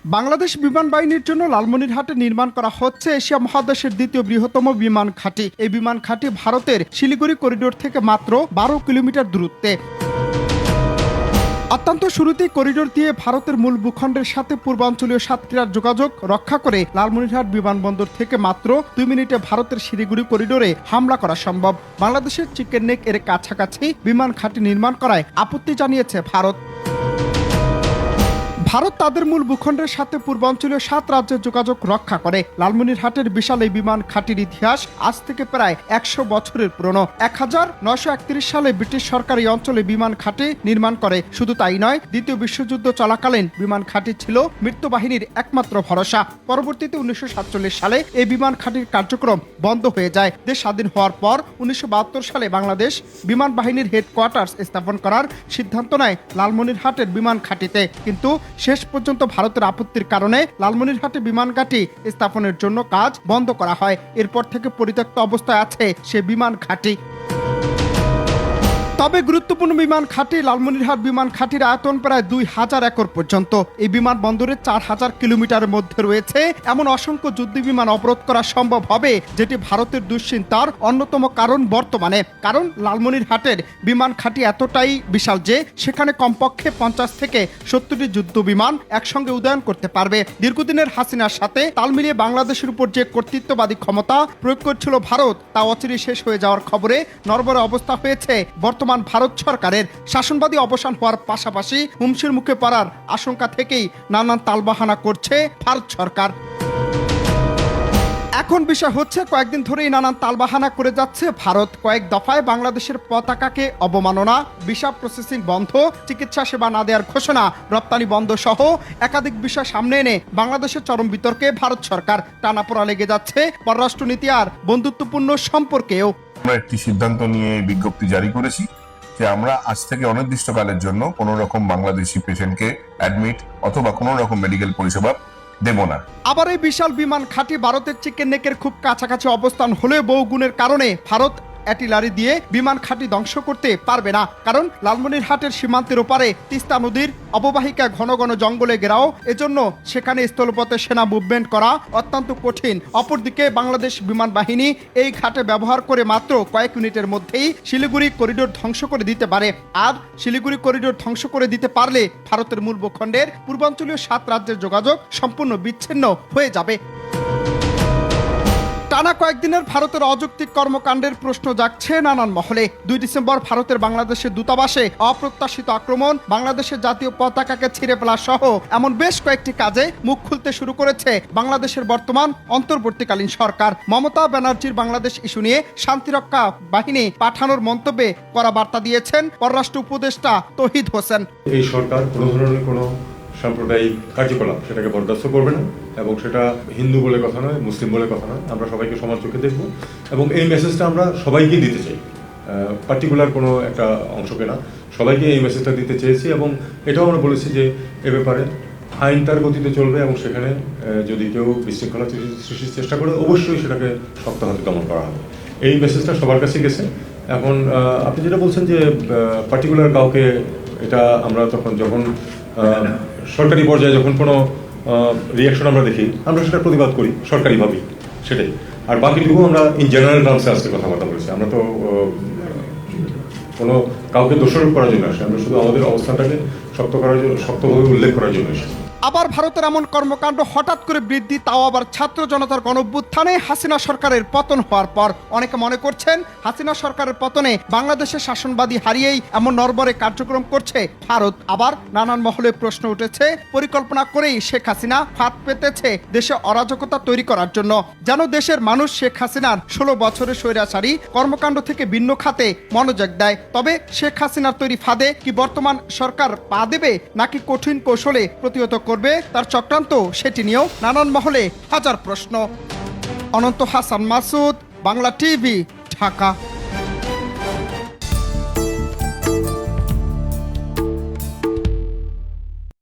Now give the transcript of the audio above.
বাংলাদেশ বিমান বাহিনীর জন্য লালমনিরহাটে নির্মাণ করা হচ্ছে এশিয়া মহাদেশের দ্বিতীয় বৃহত্তম বিমান ঘাঁটি। এই বিমান ঘাঁটি ভারতের শিলিগুড়ি করিডোর থেকে মাত্র 12 কিলোমিটার দূরত্বে। অত্যন্ত শুরুতেই করিডোর দিয়ে ভারতের মূল ভূখণ্ডের সাথে পূর্বাঞ্চলীয় সাতক্ষীরার যোগাযোগ রক্ষা করে লালমনিরহাট বিমানবন্দর থেকে মাত্র 2 মিনিটে ভারতের শিলিগুড়ি করিডোরে হামলা করা সম্ভব। বাংলাদেশের চিকেন নেক এর কাছাকাছি বিমান ঘাঁটি নির্মাণ করায় আপত্তি জানিয়েছে ভারত। ভারত তাদের মূল ভূখণ্ডের সাথে পূর্বাঞ্চলীয় 7 রাজ্যের যোগাযোগ রক্ষা করে। লালমনিরহাটের বিশাল এই বিমান ঘাঁটির ইতিহাস আজ থেকে প্রায় 100 বছরের পুরনো। 1931 সালে ব্রিটিশ সরকার এই অঞ্চলে বিমান ঘাঁটি নির্মাণ করে। শুধু তাই নয়, দ্বিতীয় বিশ্বযুদ্ধ চলাকালীন বিমান ঘাঁটি ছিল মৃত্যু বাহিনীর একমাত্র ভরসা। পরবর্তীতে 1947 সালে এই বিমান ঘাঁটির কার্যক্রম বন্ধ হয়ে যায়। দেশ স্বাধীন হওয়ার পর 1972 সালে বাংলাদেশ বিমান বাহিনীর হেডকোয়ার্টার্স স্থাপন করার সিদ্ধান্ত নেয় লালমনিরহাটের বিমান ঘাঁটিতে। কিন্তু শেষ পর্যন্ত ভারতের আপত্তির কারণে লালমনিরহাটে বিমান ঘাঁটি স্থাপনের জন্য কাজ বন্ধ করা হয়। এরপর থেকে পরিত্যক্ত অবস্থায় আছে সে বিমান ঘাঁটি। তবে গুরুত্বপূর্ণ বিমান ঘাঁটি লালমনিরহাট বিমান ঘাঁটির আয়তন প্রায় 2000 একর পর্যন্ত। এই বিমানবন্দরে 4000 কিলোমিটারের মধ্যে রয়েছে এমন অসংখ্য যুদ্ধ বিমান অবরোধ করা সম্ভব হবে, যেটি ভারতের দুশ্চিন্তার অন্যতম কারণ বর্তমানে। কারণ লালমনিরহাটের বিমান ঘাঁটি এতটাই বিশাল যে সেখানে কমপক্ষে 50 থেকে 70টি যুদ্ধ বিমান একসঙ্গে উড্ডয়ন করতে পারবে। দীর্ঘদিনের হাসিনার সাথে তাল মিলিয়ে বাংলাদেশের উপর যে কর্তৃত্ববাদী ক্ষমতা প্রয়োগ করছিল ভারত, তা অচিরেই শেষ হয়ে যাওয়ার খবরে নড়বড়ে অবস্থা হয়েছে বর্তমান ভারত সরকারের। শাসনবাদী অবসান হওয়ার পাশাপাশি হুমকির মুখে পড়ার আশঙ্কা থেকেই নানান তালবাহানা করছে ভারত সরকার। এখন বিষয় হচ্ছে, কয়েকদিন ধরেই নানান তালবাহানা করে যাচ্ছে ভারত। কয়েক দফায় বাংলাদেশের পতাকাকে অবমাননা, ভিসা প্রসেসিং বন্ধ, চিকিৎসা সেবা না দেওয়ার ঘোষণা, রপ্তানি বন্ধ সহ একাধিক বিষয় সামনে এনে বাংলাদেশের চরম বিতর্কে ভারত সরকার। টানাপোড়া লেগে যাচ্ছে পররাষ্ট্রনীতি আর বন্ধুত্বপূর্ণ সম্পর্কেও। আমরা একটি সিদ্ধান্ত নিয়ে বিজ্ঞপ্তি জারি করেছি যে আমরা আজ থেকে অনির্দিষ্টকালের জন্য কোনো রকম বাংলাদেশি পেশেন্টকে অ্যাডমিট অথবা কোনো রকম মেডিকেল পরিষেবা দেব না। আবার এই বিশাল বিমান ঘাঁটি ভারতের চিকেন নেকের খুব কাছাকাছি অবস্থান হলেও বহু গুণের কারণে ভারত অ্যাটিলারি দিয়ে বিমান ঘাঁটি ধ্বংস করতে পারবে না। কারণ লালমনিরহাটের সীমান্তের ওপারে তিস্তা নদীর অববাহিকা ঘন ঘন জঙ্গলে ঘেরাও, এজন্য সেখানে স্থলপথে সেনা মুভমেন্ট করা অত্যন্ত কঠিন। অপরদিকে বাংলাদেশ বিমান বাহিনী এই ঘাটে ব্যবহার করে মাত্র কয়েক মিনিটের মধ্যেই শিলিগুড়ি করিডোর ধ্বংস করে দিতে পারে। আর শিলিগুড়ি করিডোর ধ্বংস করে দিতে পারলে ভারতের মূল ভূখণ্ডের পূর্বাঞ্চলীয় 7 রাজ্যের যোগাযোগ সম্পূর্ণ বিচ্ছিন্ন হয়ে যাবে। টানা কয়েকদিনের ভারতের অযৌক্তিক কর্মকাণ্ডের প্রশ্ন জাগছে নানান মহলে। 2 ডিসেম্বর ভারতের বাংলাদেশের দূতাবাসে অপ্রত্যাশিত আক্রমণ, বাংলাদেশের জাতীয় পতাকাকে ছিঁড়ে ফেলা সহ এমন বেশ কয়েকটি কাজে মুখ খুলতে শুরু করেছে বাংলাদেশের বর্তমান অন্তর্বর্তীকালীন সরকার। মমতা ব্যানার্জির বাংলাদেশ ইস্যু নিয়ে শান্তিরক্ষা বাহিনী পাঠানোর মন্তব্যে কড়া বার্তা দিয়েছেন পররাষ্ট্র উপদেষ্টা তৌহিদ হোসেন। এই সরকার কোনো ধরনের কোনো সাম্প্রদায়িক কার্যকলাপ সেটাকে বরদাস্ত করবে না, এবং সেটা হিন্দু বলে কথা নয়, মুসলিম বলে কথা নয়। আমরা সবাইকে সমান চোখে দেখব, এবং এই মেসেজটা আমরা সবাইকেই দিতে চাই, পার্টিকুলার কোনো একটা অংশকে না, সবাইকে এই মেসেজটা দিতে চেয়েছি। এবং এটাও আমরা বলেছি যে এ ব্যাপারে আইন তার গতিতে চলবে, এবং সেখানে যদি কেউ বিশৃঙ্খলা সৃষ্টির চেষ্টা করে অবশ্যই সেটাকে শক্ত হাতে দমন করা হবে। এই মেসেজটা সবার কাছে গেছে। এখন আপনি যেটা বলছেন যে পার্টিকুলার কাউকে, এটা আমরা যখন সরকারি পর্যায়ে যখন কোনো রিয়াকশন আমরা দেখি, আমরা সেটা প্রতিবাদ করি সরকারিভাবেই, সেটাই। আর বাকিটুকু আমরা ইন জেনারেল টার্মসে আজকে কথাবার্তা বলেছি। আমরা তো কোনো কাউকে দোষারোপ করার জন্য আসি, আমরা শুধু আমাদের অবস্থানটাকে শক্তভাবে উল্লেখ করার জন্য এসেছি। আবার ভারতের এমন কর্মকাণ্ড হঠাৎ করে বৃদ্ধি, তাও আবার ছাত্র জনতার গণঅভ্যুত্থানে হাসিনা সরকারের পতন হওয়ার পর। অনেকে মনে করছেন হাসিনা সরকারের পতনে বাংলাদেশের শাসনবাদী হারিয়েই এমন নড়বড়ে কার্যক্রম করছে ভারত। আবার নানান মহলে প্রশ্ন উঠেছে, পরিকল্পনা করেই শেখ হাসিনা ফাঁদ পেতেছে দেশে অরাজকতা তৈরি করার জন্য, যেন দেশের মানুষ শেখ হাসিনার 16 বছরের স্বৈরাচারী কর্মকাণ্ড থেকে ভিন্ন খাতে মনোযোগ দেয়। তবে শেখ হাসিনার তৈরি ফাঁদে কি বর্তমান সরকার পা দেবে, নাকি কঠিন কৌশলে প্রতিহত করবে তার চক্রান্ত, সেটি নিয়েও নানান মহলে হাজার প্রশ্ন। অনন্ত হাসান মাসুদ, বাংলা টিভি, ঢাকা।